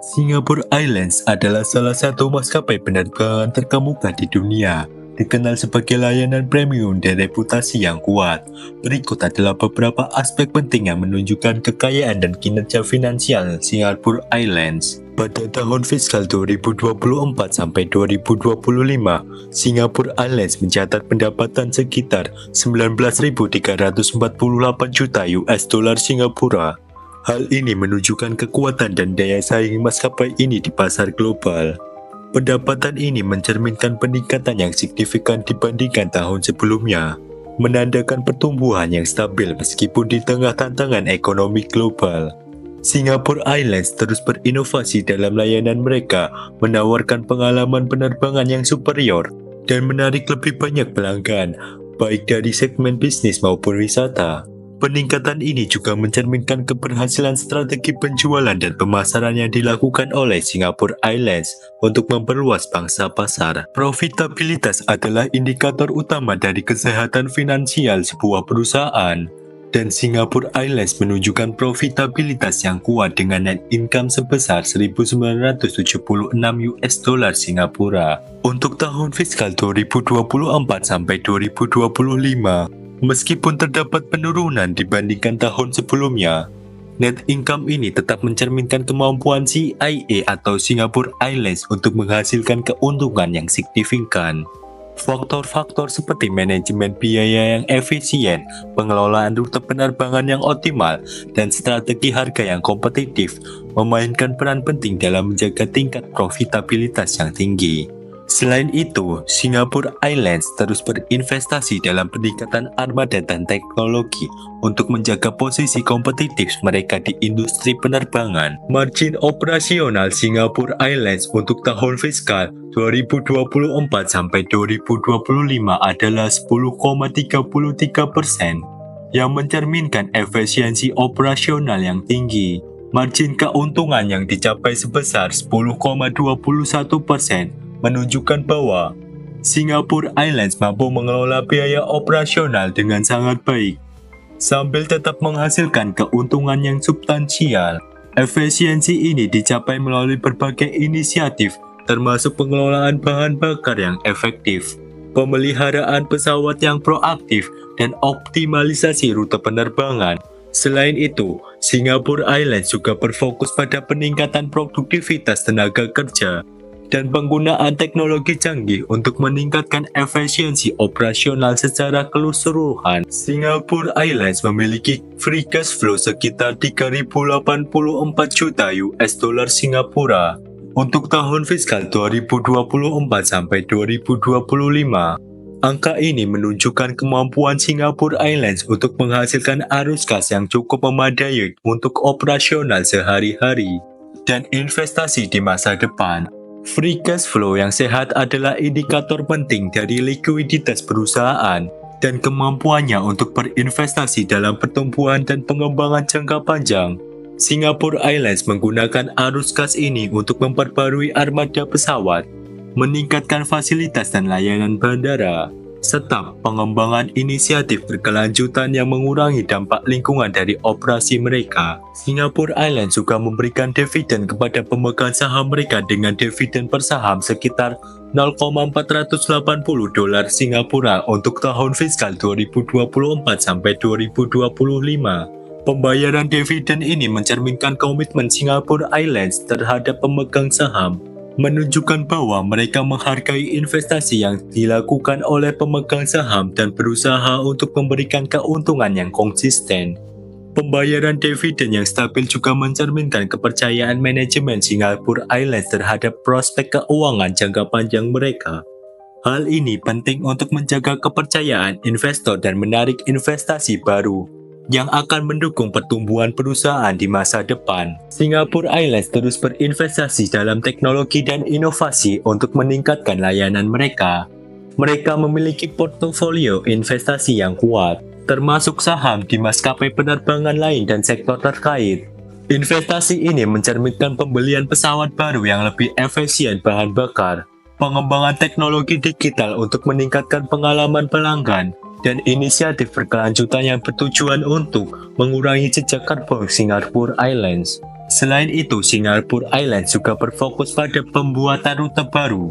Singapore Airlines adalah salah satu maskapai penerbangan terkemuka di dunia, dikenal sebagai layanan premium dan reputasi yang kuat. Berikut adalah beberapa aspek penting yang menunjukkan kekayaan dan kinerja finansial Singapore Airlines. Pada tahun fiskal 2024 sampai 2025, Singapore Airlines mencatat pendapatan sekitar 19.348 juta US dollar Singapura. Hal ini menunjukkan kekuatan dan daya saing maskapai ini di pasar global. Pendapatan ini mencerminkan peningkatan yang signifikan dibandingkan tahun sebelumnya, menandakan pertumbuhan yang stabil meskipun di tengah tantangan ekonomi global. Singapore Airlines terus berinovasi dalam layanan mereka, menawarkan pengalaman penerbangan yang superior dan menarik lebih banyak pelanggan, baik dari segmen bisnis maupun wisata. Peningkatan ini juga mencerminkan keberhasilan strategi penjualan dan pemasaran yang dilakukan oleh Singapore Airlines untuk memperluas pangsa pasar. Profitabilitas adalah indikator utama dari kesehatan finansial sebuah perusahaan, dan Singapore Airlines menunjukkan profitabilitas yang kuat dengan net income sebesar 1.976 US dollar Singapura untuk tahun fiskal 2024 sampai 2025. Meskipun terdapat penurunan dibandingkan tahun sebelumnya, net income ini tetap mencerminkan kemampuan SIA atau Singapore Airlines untuk menghasilkan keuntungan yang signifikan. Faktor-faktor seperti manajemen biaya yang efisien, pengelolaan rute penerbangan yang optimal, dan strategi harga yang kompetitif memainkan peran penting dalam menjaga tingkat profitabilitas yang tinggi. Selain itu, Singapore Airlines terus berinvestasi dalam peningkatan armada dan teknologi untuk menjaga posisi kompetitif mereka di industri penerbangan. Margin operasional Singapore Airlines untuk tahun fiskal 2024 sampai 2025 adalah 10,33%, yang mencerminkan efisiensi operasional yang tinggi. Margin keuntungan yang dicapai sebesar 10,21%, menunjukkan bahwa Singapore Airlines mampu mengelola biaya operasional dengan sangat baik, sambil tetap menghasilkan keuntungan yang substansial. Efisiensi ini dicapai melalui berbagai inisiatif, termasuk pengelolaan bahan bakar yang efektif, pemeliharaan pesawat yang proaktif, dan optimalisasi rute penerbangan. Selain itu, Singapore Airlines juga berfokus pada peningkatan produktivitas tenaga kerja dan penggunaan teknologi canggih untuk meningkatkan efisiensi operasional secara keseluruhan. Singapore Airlines memiliki free cash flow sekitar 3.084 juta US dollar Singapura untuk tahun fiskal 2024 sampai 2025. Angka ini menunjukkan kemampuan Singapore Airlines untuk menghasilkan arus kas yang cukup memadai untuk operasional sehari-hari dan investasi di masa depan. Free cash flow yang sehat adalah indikator penting dari likuiditas perusahaan dan kemampuannya untuk berinvestasi dalam pertumbuhan dan pengembangan jangka panjang. Singapore Airlines menggunakan arus kas ini untuk memperbarui armada pesawat, meningkatkan fasilitas dan layanan bandara, serta pengembangan inisiatif berkelanjutan yang mengurangi dampak lingkungan dari operasi mereka. Singapore Airlines juga memberikan dividen kepada pemegang saham mereka dengan dividen per saham sekitar 0,480 dolar Singapura untuk tahun fiskal 2024 sampai 2025. Pembayaran dividen ini mencerminkan komitmen Singapore Airlines terhadap pemegang saham, menunjukkan bahwa mereka menghargai investasi yang dilakukan oleh pemegang saham dan berusaha untuk memberikan keuntungan yang konsisten. Pembayaran dividen yang stabil juga mencerminkan kepercayaan manajemen Singapore Airlines terhadap prospek keuangan jangka panjang mereka. Hal ini penting untuk menjaga kepercayaan investor dan menarik investasi baru yang akan mendukung pertumbuhan perusahaan di masa depan. Singapore Airlines terus berinvestasi dalam teknologi dan inovasi untuk meningkatkan layanan mereka. Mereka memiliki portofolio investasi yang kuat, termasuk saham di maskapai penerbangan lain dan sektor terkait. Investasi ini mencerminkan pembelian pesawat baru yang lebih efisien bahan bakar, pengembangan teknologi digital untuk meningkatkan pengalaman pelanggan, dan inisiatif berkelanjutan yang bertujuan untuk mengurangi jejak karbon Singapore Airlines. Selain itu, Singapore Airlines juga berfokus pada pembuatan rute baru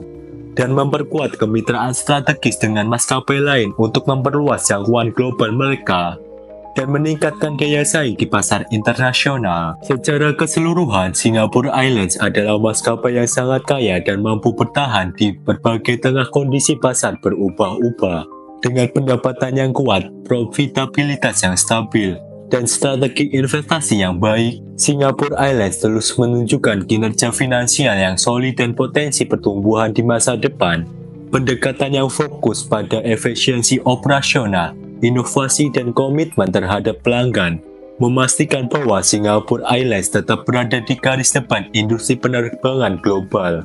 dan memperkuat kemitraan strategis dengan maskapai lain untuk memperluas jangkauan global mereka dan meningkatkan daya saing di pasar internasional. Secara keseluruhan, Singapore Airlines adalah maskapai yang sangat kaya dan mampu bertahan di berbagai tengah kondisi pasar berubah-ubah. Dengan pendapatan yang kuat, profitabilitas yang stabil, dan strategi investasi yang baik, Singapore Airlines terus menunjukkan kinerja finansial yang solid dan potensi pertumbuhan di masa depan. Pendekatan yang fokus pada efisiensi operasional, inovasi dan komitmen terhadap pelanggan, memastikan bahwa Singapore Airlines tetap berada di garis depan industri penerbangan global.